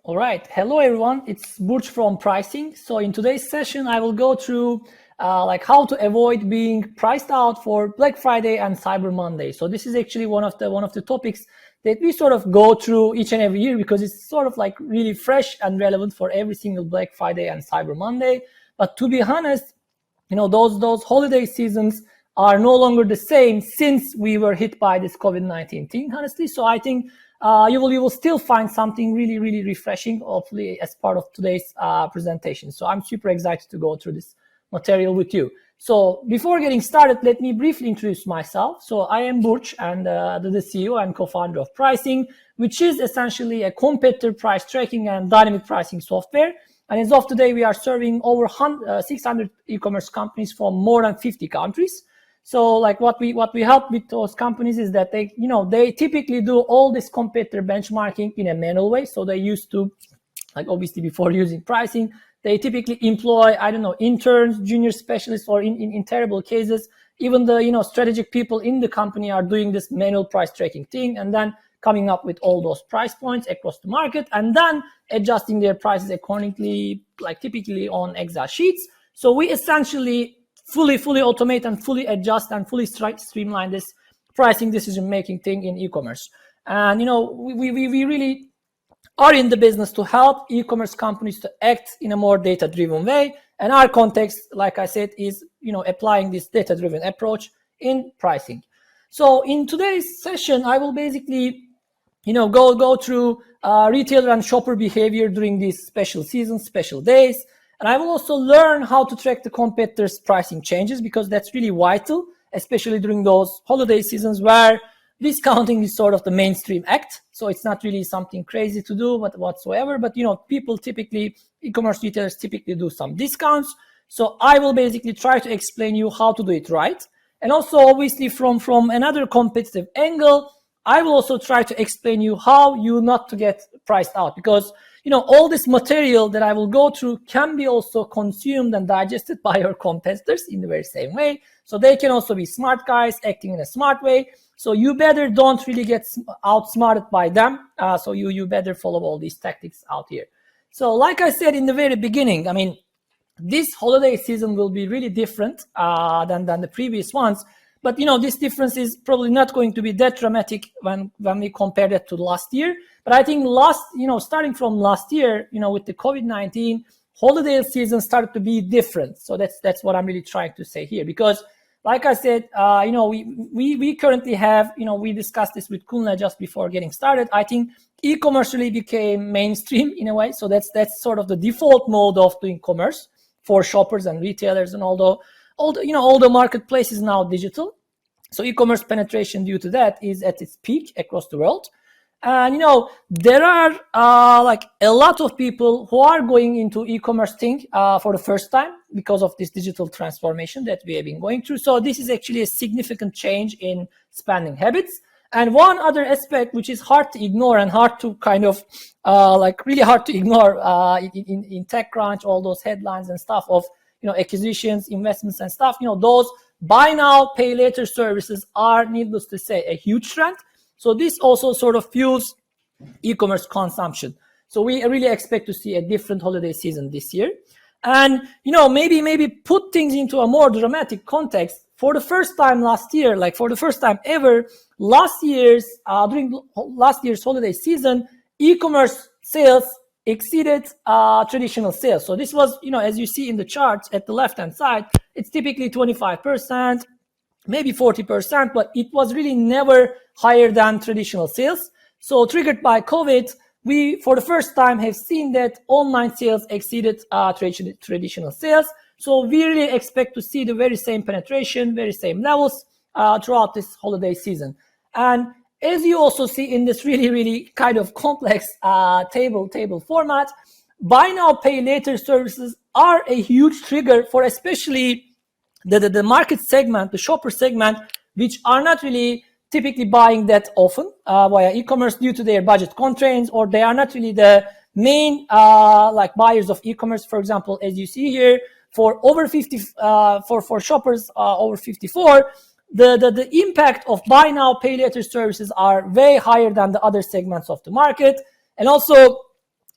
All right, hello everyone, it's Burc from Pricing. So in today's session, I will go through how to avoid being priced out for Black Friday and Cyber Monday. So this is actually one of the topics that we sort of go through each and every year because it's sort of like really fresh and relevant for every single Black Friday and Cyber Monday. But to be honest, those holiday seasons are no longer the same since we were hit by this COVID-19 thing, honestly. So I think you will still find something really, really refreshing, hopefully, as part of today's presentation. So I'm super excited to go through this material with you. So before getting started, let me briefly introduce myself. So I am Burc, and the CEO and co-founder of Pricing, which is essentially a competitor price tracking and dynamic pricing software. And as of today, we are serving over 600 e-commerce companies from more than 50 countries. So like what we help with those companies is that they typically do all this competitor benchmarking in a manual way. So they used to, like obviously before using pricing, they typically employ, interns, junior specialists, or in terrible cases, even the strategic people in the company are doing this manual price tracking thing and then coming up with all those price points across the market and then adjusting their prices accordingly, like typically on Excel sheets. So we essentially fully automate and fully adjust and fully streamline this pricing decision-making thing in e-commerce. And we really are in the business to help e-commerce companies to act in a more data-driven way. And our context, like I said, is applying this data-driven approach in pricing. So in today's session, I will basically go through retailer and shopper behavior during these special seasons, special days. And I will also learn how to track the competitors' pricing changes because that's really vital, especially during those holiday seasons where discounting is sort of the mainstream act. So it's not really something crazy to do whatsoever, but people typically, e-commerce retailers typically do some discounts. So I will basically try to explain you how to do it right. And also obviously from another competitive angle, I will also try to explain you how you not to get priced out because all this material that I will go through can be also consumed and digested by your competitors in the very same way. So they can also be smart guys acting in a smart way. So you better don't really get outsmarted by them. So you better follow all these tactics out here. So like I said in the very beginning, this holiday season will be really different than the previous ones. But this difference is probably not going to be that dramatic when we compare that to last year. But I think starting from last year, with the COVID-19, holiday season started to be different. So that's what I'm really trying to say here. Because like I said, we currently have, we discussed this with Kunle just before getting started. I think e-commerce really became mainstream in a way. So that's sort of the default mode of doing commerce for shoppers and retailers. And although the marketplace is now digital, so e-commerce penetration due to that is at its peak across the world. And there are a lot of people who are going into e-commerce thing for the first time because of this digital transformation that we have been going through. So this is actually a significant change in spending habits. And one other aspect which is hard to ignore and hard to kind of really hard to ignore in TechCrunch, all those headlines and stuff of acquisitions, investments and stuff, those buy now, pay later services are, needless to say, a huge trend. So this also sort of fuels e-commerce consumption. So we really expect to see a different holiday season this year. And, maybe put things into a more dramatic context. For the first time last year, for the first time ever, during last year's holiday season, e-commerce sales exceeded traditional sales. So this was, as you see in the charts at the left-hand side, it's typically 25%, maybe 40%, but it was really never higher than traditional sales. So triggered by COVID, we, for the first time, have seen that online sales exceeded traditional sales. So we really expect to see the very same penetration, very same levels throughout this holiday season. And as you also see in this really kind of complex table format, buy now, pay later services are a huge trigger for especially the market segment, the shopper segment, which are not really typically buying that often via e-commerce due to their budget constraints, or they are not really the main buyers of e-commerce. For example, as you see here, for over 50, for shoppers over 54, the impact of buy now, pay later services are way higher than the other segments of the market. And also,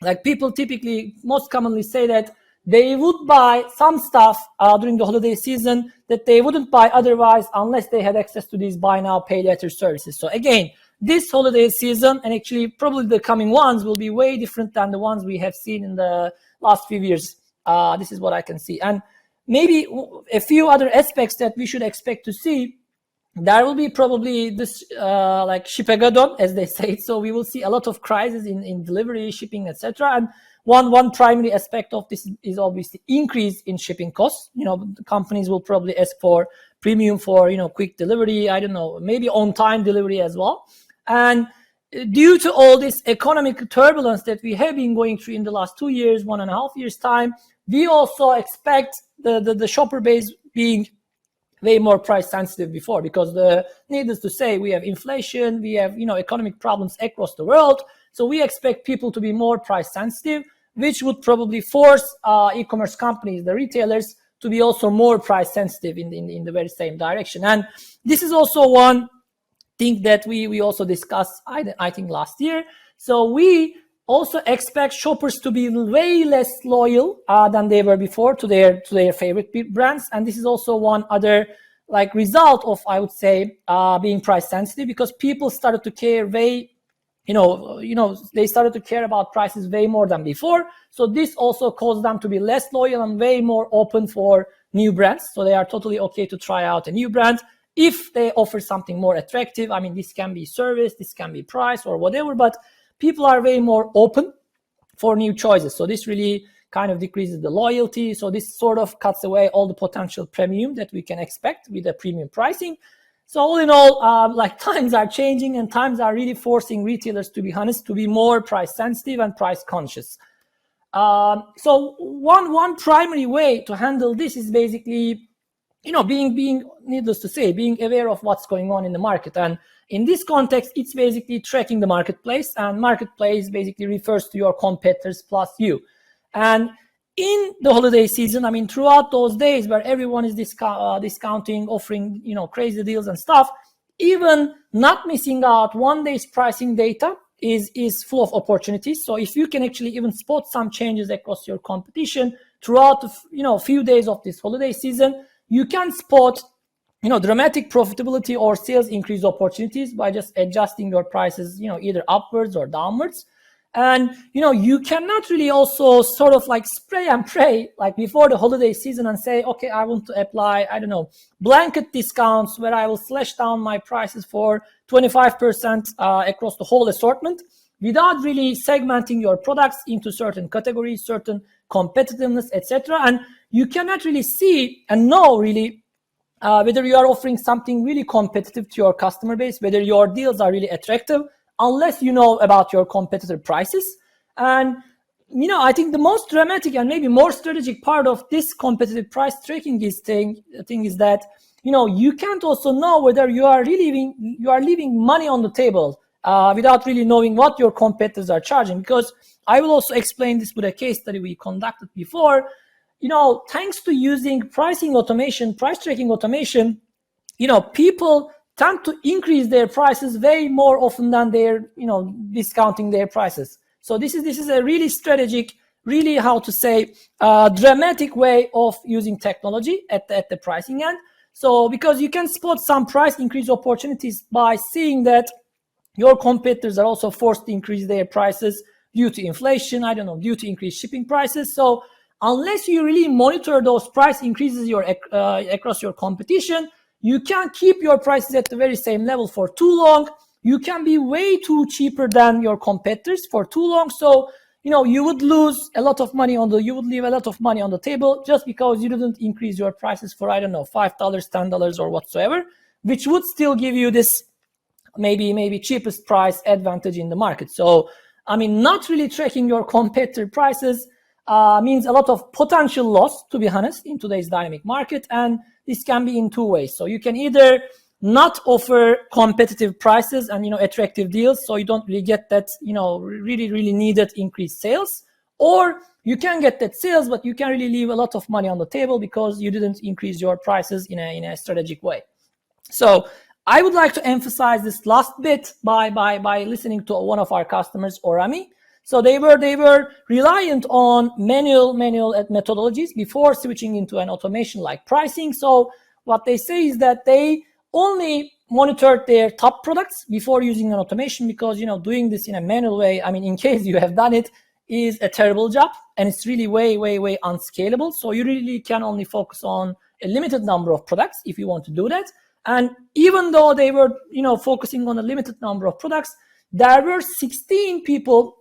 like, people typically most commonly say that they would buy some stuff during the holiday season that they wouldn't buy otherwise unless they had access to these buy now, pay later services. So again, this holiday season, and actually probably the coming ones, will be way different than the ones we have seen in the last few years. This is what I can see. And maybe a few other aspects that we should expect to see. There will be probably this like shipagadon, as they say. So we will see a lot of crises in delivery, shipping, etc. And one primary aspect of this is obviously increase in shipping costs. The companies will probably ask for premium for quick delivery. I don't know, maybe on-time delivery as well. And due to all this economic turbulence that we have been going through in the last 2 years, 1.5 years time, we also expect the shopper base being way more price sensitive before, because needless to say, we have inflation, we have economic problems across the world. So we expect people to be more price sensitive, which would probably force e-commerce companies, the retailers, to be also more price sensitive in the very same direction. And this is also one thing that we also discussed, I think, last year. So we also expect shoppers to be way less loyal than they were before to their favorite brands. And this is also one other like result of, I would say, being price sensitive, because people started to care they started to care about prices way more than before. So this also caused them to be less loyal and way more open for new brands. So they are totally okay to try out a new brand if they offer something more attractive. I mean, this can be service, this can be price or whatever, but people are way more open for new choices. So this really kind of decreases the loyalty. So this sort of cuts away all the potential premium that we can expect with the premium pricing. So all in all, like, times are changing, and times are really forcing retailers, to be honest, to be more price sensitive and price conscious. So one primary way to handle this is basically, being needless to say, being aware of what's going on in the market. And in this context, it's basically tracking the marketplace, and marketplace basically refers to your competitors plus you. And in the holiday season, I mean, throughout those days where everyone is discounting, offering, crazy deals and stuff, even not missing out one day's pricing data is full of opportunities. So if you can actually even spot some changes across your competition throughout the few days of this holiday season, you can spot dramatic profitability or sales increase opportunities by just adjusting your prices either upwards or downwards. And you cannot really also sort of like spray and pray like before the holiday season and say, okay, I want to apply, I don't know, blanket discounts where I will slash down my prices for 25% across the whole assortment, without really segmenting your products into certain categories, certain competitiveness, etc. And you cannot really see and know really whether you are offering something really competitive to your customer base, whether your deals are really attractive, unless you know about your competitor prices. And I think the most dramatic and maybe more strategic part of this competitive price tracking thing is that you can't also know whether you are leaving money on the table without really knowing what your competitors are charging. Because I will also explain this with a case study we conducted before. Thanks to using pricing automation, price tracking automation, people tend to increase their prices way more often than they're, discounting their prices. So this is a really strategic, really, how to say, dramatic way of using technology at the pricing end. So because you can spot some price increase opportunities by seeing that your competitors are also forced to increase their prices due to inflation, due to increased shipping prices. So unless you really monitor those price increases across your competition, you can't keep your prices at the very same level for too long. You can be way too cheaper than your competitors for too long. So, you would lose a lot of money you would leave a lot of money on the table just because you didn't increase your prices for, $5, $10 or whatsoever, which would still give you this maybe cheapest price advantage in the market. So, not really tracking your competitor prices means a lot of potential loss, to be honest, in today's dynamic market. And this can be in two ways. So you can either not offer competitive prices and attractive deals, so you don't really get that really needed increased sales, or you can get that sales, but you can really leave a lot of money on the table because you didn't increase your prices in a strategic way. So I would like to emphasize this last bit by listening to one of our customers, Orami. So they were reliant on manual methodologies before switching into an automation like pricing. So what they say is that they only monitored their top products before using an automation, because doing this in a manual way, I mean, in case you have done it, is a terrible job, and it's really way unscalable. So you really can only focus on a limited number of products if you want to do that. And even though they were focusing on a limited number of products, there were 16 people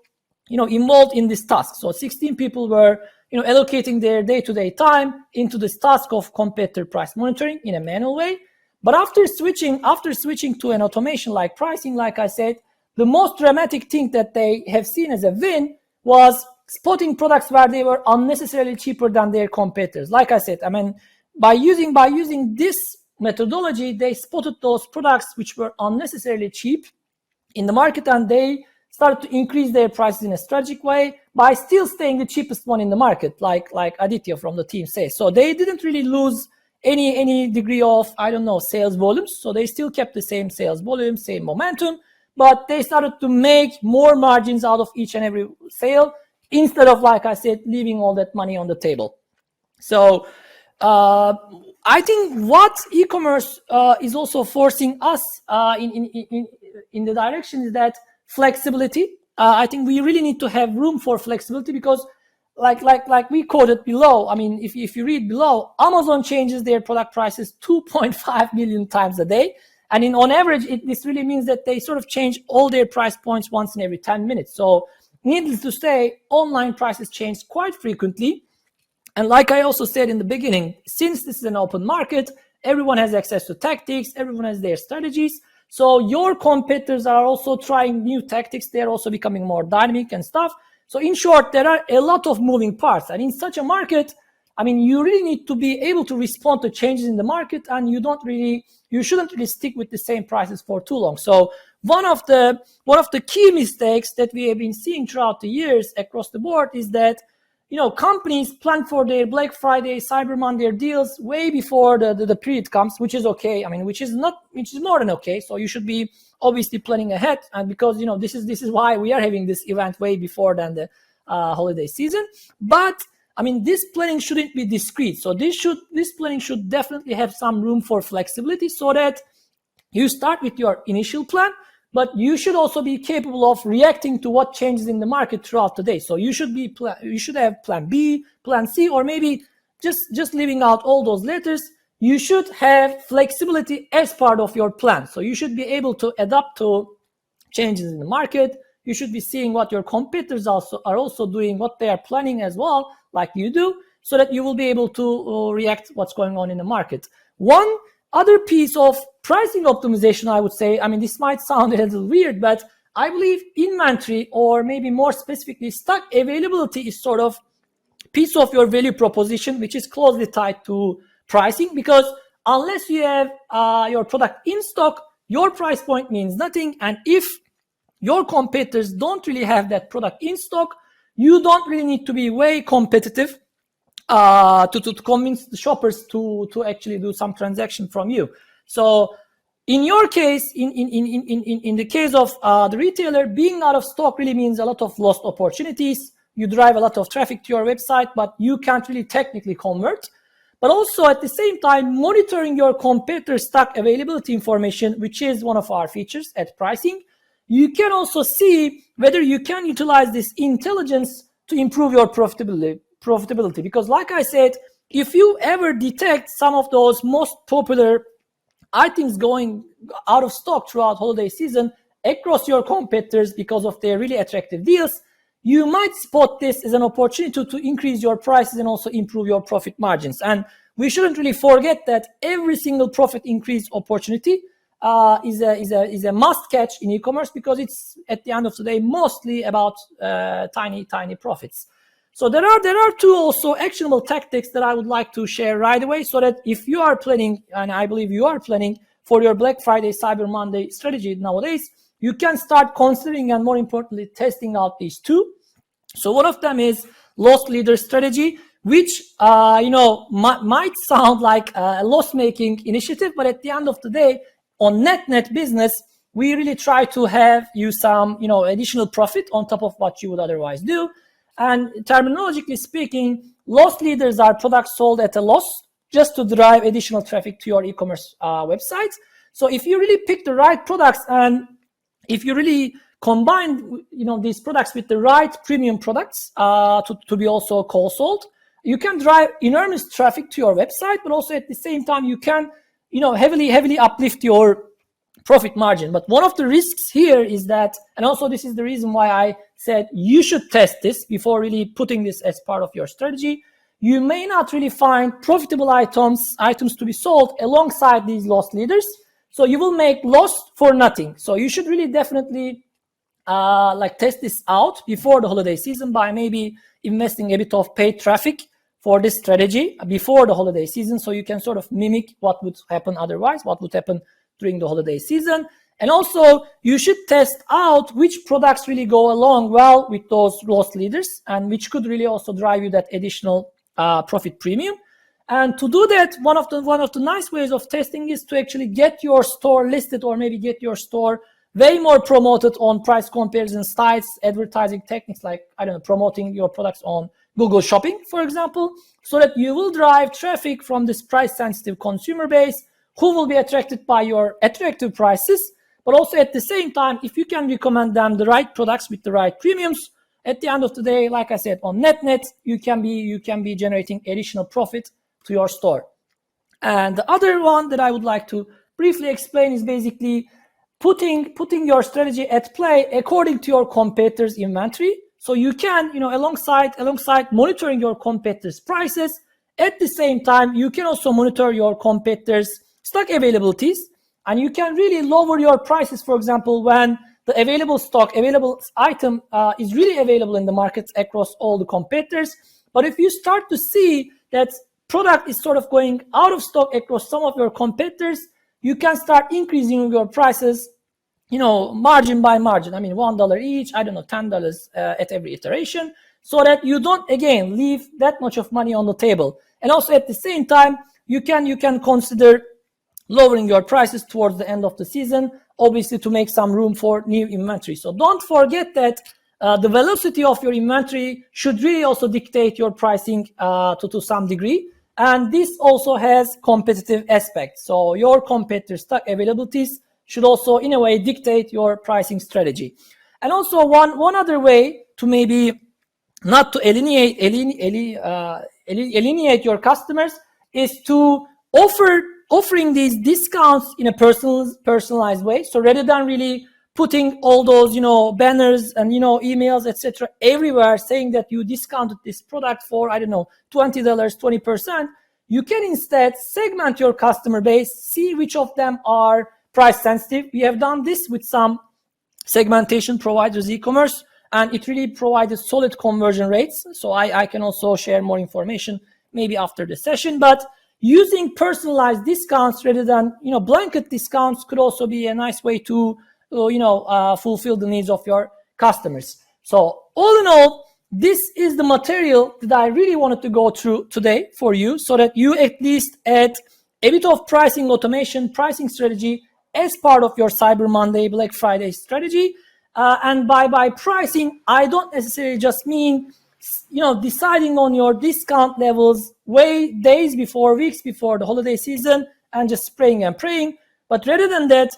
involved in this task. So 16 people were allocating their day-to-day time into this task of competitor price monitoring in a manual way. But after switching to an automation like pricing, like I said, the most dramatic thing that they have seen as a win was spotting products where they were unnecessarily cheaper than their competitors. Like I said, I mean, by using this methodology, they spotted those products which were unnecessarily cheap in the market, and they started to increase their prices in a strategic way by still staying the cheapest one in the market, like Aditya from the team says. So they didn't really lose any degree of, I don't know, sales volumes. So they still kept the same sales volume, same momentum, but they started to make more margins out of each and every sale instead of, like I said, leaving all that money on the table. So I think what e-commerce is also forcing us in the direction is that flexibility. I think we really need to have room for flexibility, because like we quoted below, I mean, if you read below, Amazon changes their product prices 2.5 million times a day. And on average, this really means that they sort of change all their price points once in every 10 minutes. So needless to say, online prices change quite frequently. And like I also said in the beginning, since this is an open market, everyone has access to tactics, everyone has their strategies. So your competitors are also trying new tactics. They're also becoming more dynamic and stuff. So in short, there are a lot of moving parts. And in such a market, I mean, you really need to be able to respond to changes in the market, and you shouldn't really stick with the same prices for too long. So one of the key mistakes that we have been seeing throughout the years across the board is that companies plan for their Black Friday, Cyber Monday deals way before the period comes, which is okay. I mean, which is more than okay. So you should be obviously planning ahead, and because this is why we are having this event way before than the holiday season. But I mean, this planning shouldn't be discrete. So this planning should definitely have some room for flexibility, so that you start with your initial plan, but you should also be capable of reacting to what changes in the market throughout the day. So you should have plan B, plan C, or maybe just leaving out all those letters. You should have flexibility as part of your plan. So you should be able to adapt to changes in the market. You should be seeing what your competitors are also doing, what they are planning as well, like you do, so that you will be able to react what's going on in the market. One other piece of pricing optimization, I would say, I mean, this might sound a little weird, but I believe inventory, or maybe more specifically stock availability, is sort of piece of your value proposition, which is closely tied to pricing, because unless you have your product in stock, your price point means nothing. And if your competitors don't really have that product in stock, you don't really need to be way competitive to convince the shoppers to actually do some transaction from you. So in your case, in the case of the retailer, being out of stock really means a lot of lost opportunities. You drive a lot of traffic to your website, but you can't really technically convert. But also at the same time, monitoring your competitor stock availability information, which is one of our features at pricing, you can also see whether you can utilize this intelligence to improve your profitability. Because like I said, if you ever detect some of those most popular items going out of stock throughout holiday season across your competitors because of their really attractive deals, you might spot this as an opportunity to increase your prices and also improve your profit margins. And we shouldn't really forget that every single profit increase opportunity is a must catch in e-commerce, because it's at the end of the day mostly about tiny profits. So there are two also actionable tactics that I would like to share right away, so that if you are planning, and I believe you are planning for your Black Friday, Cyber Monday strategy nowadays, you can start considering and more importantly testing out these two. So one of them is lost leader strategy, which might sound like a loss-making initiative, but at the end of the day, on net business, we really try to have you some additional profit on top of what you would otherwise do. And terminologically speaking, loss leaders are products sold at a loss just to drive additional traffic to your e-commerce website. So if you really pick the right products, and if you really combine these products with the right premium products to be also co-sold, you can drive enormous traffic to your website, but also at the same time you can heavily uplift your profit margin. But one of the risks here is that, and also this is the reason why I said you should test this before really putting this as part of your strategy, you may not really find profitable items to be sold alongside these loss leaders. So you will make loss for nothing. So you should really definitely test this out before the holiday season by maybe investing a bit of paid traffic for this strategy before the holiday season, so you can sort of mimic what would happen otherwise, what would happen during the holiday season. And also you should test out which products really go along well with those loss leaders and which could really also drive you that additional profit premium. And to do that, one of the nice ways of testing is to actually get your store listed, or maybe get your store way more promoted on price comparison sites, advertising techniques like, promoting your products on Google Shopping, for example, so that you will drive traffic from this price-sensitive consumer base who will be attracted by your attractive prices. But also at the same time, if you can recommend them the right products with the right premiums, at the end of the day, like I said, on net, you can be generating additional profit to your store. And the other one that I would like to briefly explain is basically putting your strategy at play according to your competitors' inventory. So you can, alongside monitoring your competitors' prices, at the same time, you can also monitor your competitors' stock availabilities, and you can really lower your prices, for example, when the available item is really available in the markets across all the competitors. But if you start to see that product is sort of going out of stock across some of your competitors, you can start increasing your prices, margin by margin. I mean, $1 each, $10 at every iteration, so that you don't, again, leave that much of money on the table. And also at the same time, you can consider lowering your prices towards the end of the season, obviously to make some room for new inventory. So don't forget that the velocity of your inventory should really also dictate your pricing to some degree. And this also has competitive aspects. So your competitor stock availabilities should also, in a way, dictate your pricing strategy. And also one other way to maybe not to alienate your customers is to offering these discounts in a personalized way. So rather than really putting all those banners and emails, etc., everywhere saying that you discounted this product for $20, 20%, you can instead segment your customer base, see which of them are price sensitive. We have done this with some segmentation providers e-commerce, and it really provided solid conversion rates. So I can also share more information maybe after the session. But using personalized discounts rather than blanket discounts could also be a nice way to fulfill the needs of your customers. So all in all, this is the material that I really wanted to go through today for you, so that you at least add a bit of pricing automation, pricing strategy as part of your Cyber Monday, Black Friday strategy. And by pricing, I don't necessarily just mean deciding on your discount levels days before, weeks before the holiday season and just spraying and praying. But rather than that,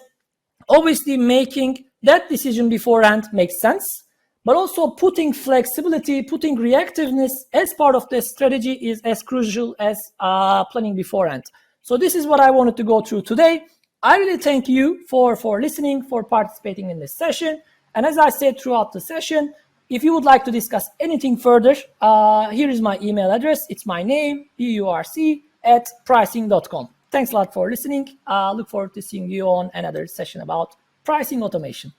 obviously making that decision beforehand makes sense, but also putting flexibility, putting reactiveness as part of the strategy is as crucial as planning beforehand. So this is what I wanted to go through today. I really thank you for listening, for participating in this session. And as I said throughout the session, if you would like to discuss anything further, here is my email address. It's my name, burc@pricing.com. Thanks a lot for listening. Look forward to seeing you on another session about pricing automation.